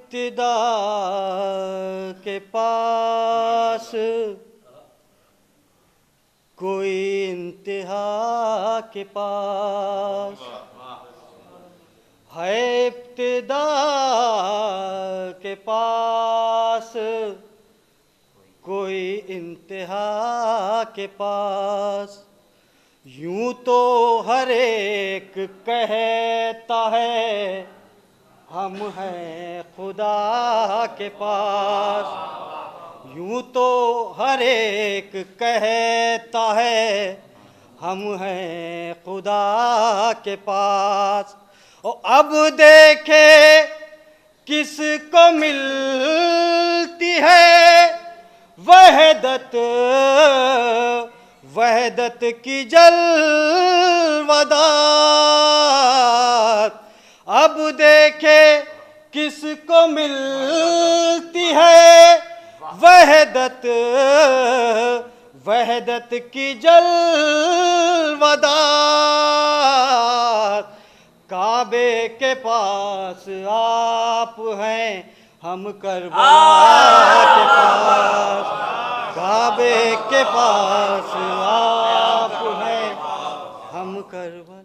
इब्तिदा के पास कोई इंतहा के पास है, इब्तिदा के पास कोई इंतहा के पास। यूं तो हर एक कहता है हम हैं खुदा के पास। यूं तो हर एक कहता है हम हैं खुदा के पास। और अब देखे किसको मिलती है वहदत, वहदत की जलवदार। अब देखे किसको मिलती है वहदत, वहदत की जलवदार। काबे के पास आप हैं हम करबला के पास। काबे के पास आप हैं हम करबला